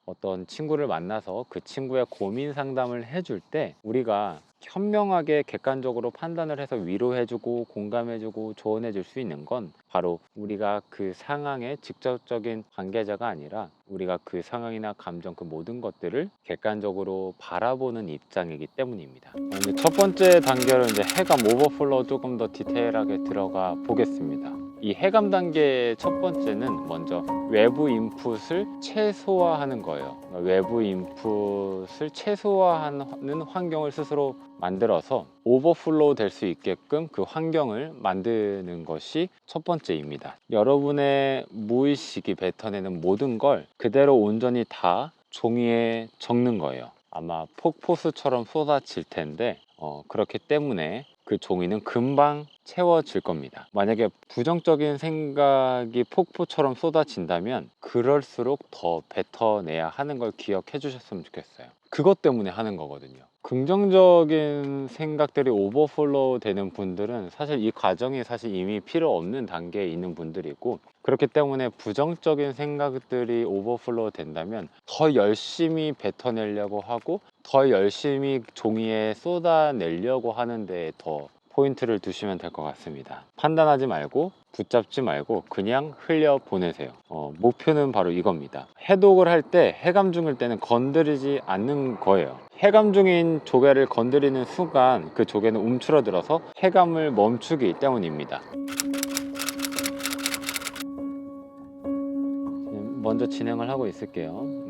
어떤 친구를 만나서 그 친구의 고민 상담을 해줄 때 우리가 현명하게 객관적으로 판단을 해서 위로해주고 공감해주고 조언해줄 수 있는 건 바로 우리가 그 상황의 직접적인 관계자가 아니라 우리가 그 상황이나 감정 그 모든 것들을 객관적으로 바라보는 입장이기 때문입니다. 이제 첫 번째 단계로 이제 해감 오버플로우 조금 더 디테일하게 들어가 보겠습니다. 이 해감 단계의 첫 번째는 먼저 외부 인풋을 최소화하는 거예요. 외부 인풋을 최소화하는 환경을 스스로 만들어서 오버플로우 될 수 있게끔 그 환경을 만드는 것이 첫 번째입니다. 여러분의 무의식이 뱉어내는 모든 걸 그대로 온전히 다 종이에 적는 거예요. 아마 폭포수처럼 쏟아질 텐데 그렇기 때문에 그 종이는 금방 채워질 겁니다. 만약에 부정적인 생각이 폭포처럼 쏟아진다면 그럴수록 더 뱉어내야 하는 걸 기억해 주셨으면 좋겠어요. 그것 때문에 하는 거거든요. 긍정적인 생각들이 오버플로우 되는 분들은 사실 이 과정이 사실 이미 필요 없는 단계에 있는 분들이고, 그렇기 때문에 부정적인 생각들이 오버플로우 된다면 더 열심히 뱉어내려고 하고 더 열심히 종이에 쏟아내려고 하는데 더 포인트를 두시면 될 것 같습니다. 판단하지 말고 붙잡지 말고 그냥 흘려 보내세요. 목표는 바로 이겁니다. 해독을 할 때, 해감 중일 때는 건드리지 않는 거예요. 해감 중인 조개를 건드리는 순간 그 조개는 움츠러들어서 해감을 멈추기 때문입니다. 먼저 진행을 하고 있을게요.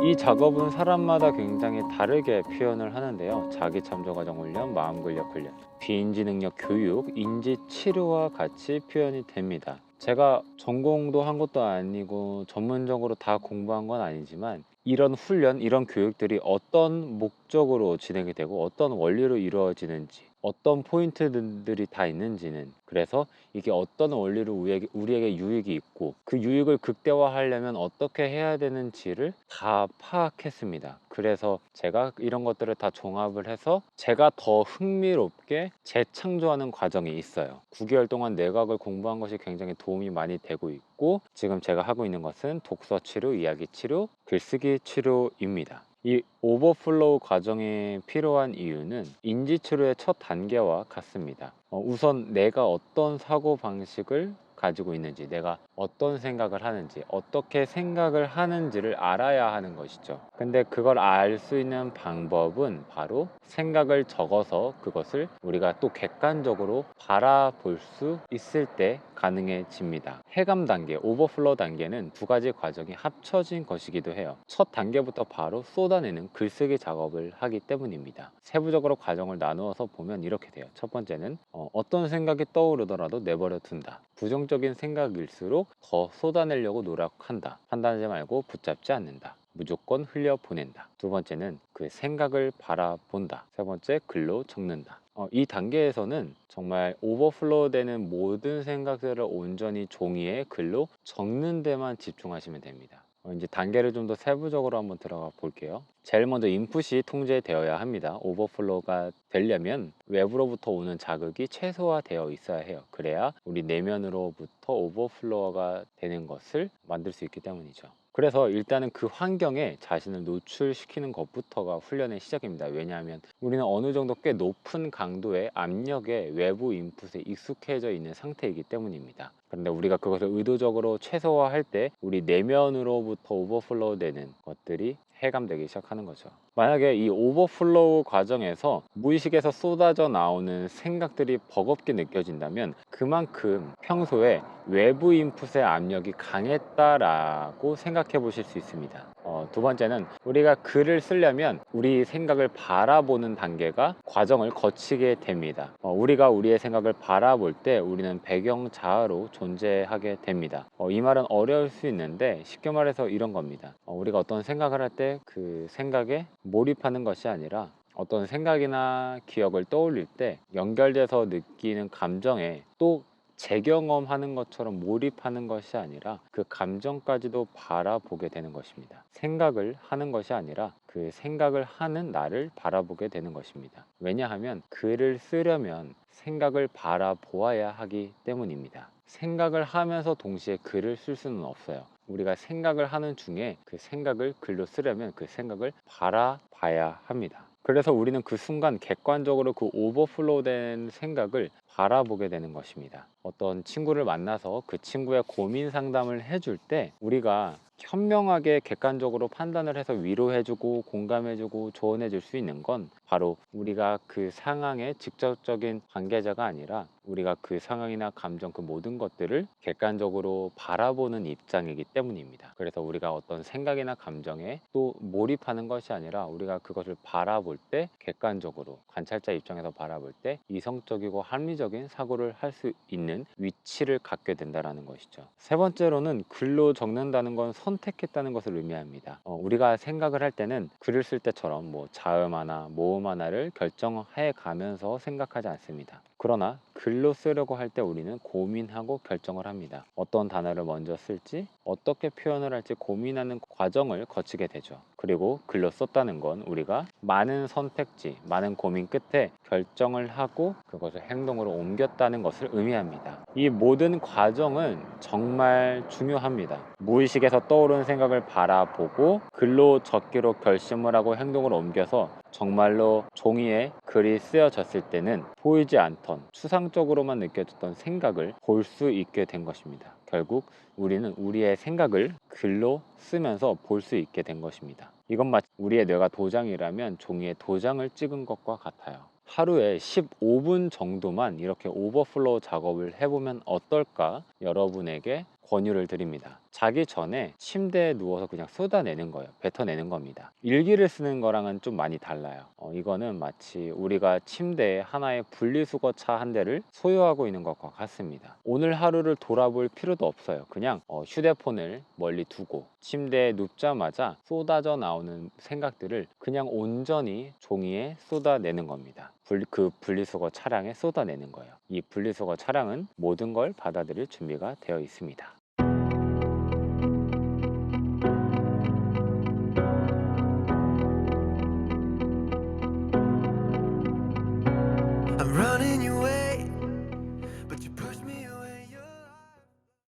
이 작업은 사람마다 굉장히 다르게 표현을 하는데요. 자기 참조 과정 훈련, 마음 근력 훈련, 비인지 능력 교육, 인지 치료와 같이 표현이 됩니다. 제가 전공도 한 것도 아니고 전문적으로 다 공부한 건 아니지만 이런 훈련, 이런 교육들이 어떤 목적으로 진행이 되고 어떤 원리로 이루어지는지, 어떤 포인트들이 다 있는지는, 그래서 이게 어떤 원리로 우리에게 유익이 있고 그 유익을 극대화하려면 어떻게 해야 되는지를 다 파악했습니다. 그래서 제가 이런 것들을 다 종합을 해서 제가 더 흥미롭게 재창조하는 과정이 있어요. 9개월 동안 내과학을 공부한 것이 굉장히 도움이 많이 되고 있고, 지금 제가 하고 있는 것은 독서 치료, 이야기 치료, 글쓰기 치료입니다. 이 오버플로우 과정이 필요한 이유는 인지치료의 첫 단계와 같습니다. 우선 내가 어떤 사고방식을 가지고 있는지, 내가 어떤 생각을 하는지, 어떻게 생각을 하는지를 알아야 하는 것이죠. 근데 그걸 알 수 있는 방법은 바로 생각을 적어서 그것을 우리가 또 객관적으로 바라볼 수 있을 때 가능해집니다. 해감 단계, 오버플로우 단계는 두 가지 과정이 합쳐진 것이기도 해요. 첫 단계부터 바로 쏟아내는 글쓰기 작업을 하기 때문입니다. 세부적으로 과정을 나누어서 보면 이렇게 돼요. 첫 번째는 어떤 생각이 떠오르더라도 내버려 둔다. 부정적인 생각일수록 더 쏟아내려고 노력한다. 판단하지 말고 붙잡지 않는다. 무조건 흘려보낸다. 두 번째는 그 생각을 바라본다. 세 번째, 글로 적는다. 이 단계에서는 정말 오버플로우 되는 모든 생각들을 온전히 종이에 글로 적는 데만 집중하시면 됩니다. 이제 단계를 좀 더 세부적으로 한번 들어가 볼게요. 제일 먼저 인풋이 통제되어야 합니다. 오버플로우가 되려면 외부로부터 오는 자극이 최소화되어 있어야 해요. 그래야 우리 내면으로부터 오버플로우가 되는 것을 만들 수 있기 때문이죠. 그래서 일단은 그 환경에 자신을 노출시키는 것부터가 훈련의 시작입니다. 왜냐하면 우리는 어느 정도 꽤 높은 강도의 압력에 외부 인풋에 익숙해져 있는 상태이기 때문입니다. 그런데 우리가 그것을 의도적으로 최소화할 때 우리 내면으로부터 오버플로우 되는 것들이 해감되기 시작하는 거죠. 만약에 이 오버플로우 과정에서 무의식에서 쏟아져 나오는 생각들이 버겁게 느껴진다면 그만큼 평소에 외부 인풋의 압력이 강했다라고 생각해 보실 수 있습니다. 두 번째는 우리가 글을 쓰려면 우리 생각을 바라보는 단계가 과정을 거치게 됩니다. 우리가 우리의 생각을 바라볼 때 우리는 배경 자아로 존재하게 됩니다. 이 말은 어려울 수 있는데 쉽게 말해서 이런 겁니다. 우리가 어떤 생각을 할 때 그 생각에 몰입하는 것이 아니라 어떤 생각이나 기억을 떠올릴 때 연결돼서 느끼는 감정에 또 재경험하는 것처럼 몰입하는 것이 아니라 그 감정까지도 바라보게 되는 것입니다. 생각을 하는 것이 아니라 그 생각을 하는 나를 바라보게 되는 것입니다. 왜냐하면 글을 쓰려면 생각을 바라보아야 하기 때문입니다. 생각을 하면서 동시에 글을 쓸 수는 없어요. 우리가 생각을 하는 중에 그 생각을 글로 쓰려면 그 생각을 바라봐야 합니다. 그래서 우리는 그 순간 객관적으로 그 오버플로우 된 생각을 바라보게 되는 것입니다. 어떤 친구를 만나서 그 친구의 고민 상담을 해줄 때 우리가 현명하게 객관적으로 판단을 해서 위로해주고 공감해주고 조언해줄 수 있는 건 바로 우리가 그 상황의 직접적인 관계자가 아니라 우리가 그 상황이나 감정 그 모든 것들을 객관적으로 바라보는 입장이기 때문입니다. 그래서 우리가 어떤 생각이나 감정에 또 몰입하는 것이 아니라 우리가 그것을 바라볼 때 객관적으로 관찰자 입장에서 바라볼 때 이성적이고 합리적인 사고를 할 수 있는 위치를 갖게 된다는 것이죠. 세 번째로는 글로 적는다는 건 선택했다는 것을 의미합니다. 우리가 생각을 할 때는 글을 쓸 때처럼 뭐 자음 하나 모음 하나를 결정해 가면서 생각하지 않습니다. 그러나 글로 쓰려고 할 때 우리는 고민하고 결정을 합니다. 어떤 단어를 먼저 쓸지 어떻게 표현을 할지 고민하는 과정을 거치게 되죠. 그리고 글로 썼다는 건 우리가 많은 선택지, 많은 고민 끝에 결정을 하고 그것을 행동으로 옮겼다는 것을 의미합니다. 이 모든 과정은 정말 중요합니다. 무의식에서 떠오르는 생각을 바라보고 글로 적기로 결심을 하고 행동을 옮겨서 정말로 종이에 글이 쓰여졌을 때는 보이지 않던 추상적으로만 느껴졌던 생각을 볼 수 있게 된 것입니다. 결국 우리는 우리의 생각을 글로 쓰면서 볼 수 있게 된 것입니다. 이건 마치 우리의 뇌가 도장이라면 종이에 도장을 찍은 것과 같아요. 하루에 15분 정도만 이렇게 오버플로우 작업을 해보면 어떨까 여러분에게 권유를 드립니다. 자기 전에 침대에 누워서 그냥 쏟아내는 거예요. 뱉어내는 겁니다. 일기를 쓰는 거랑은 좀 많이 달라요. 이거는 마치 우리가 침대에 하나의 분리수거차 한 대를 소유하고 있는 것과 같습니다. 오늘 하루를 돌아볼 필요도 없어요. 그냥 휴대폰을 멀리 두고 침대에 눕자마자 쏟아져 나오는 생각들을 그냥 온전히 종이에 쏟아내는 겁니다. 그 분리수거 차량에 쏟아내는 거예요. 이 분리수거 차량은 모든 걸 받아들일 준비가 되어 있습니다.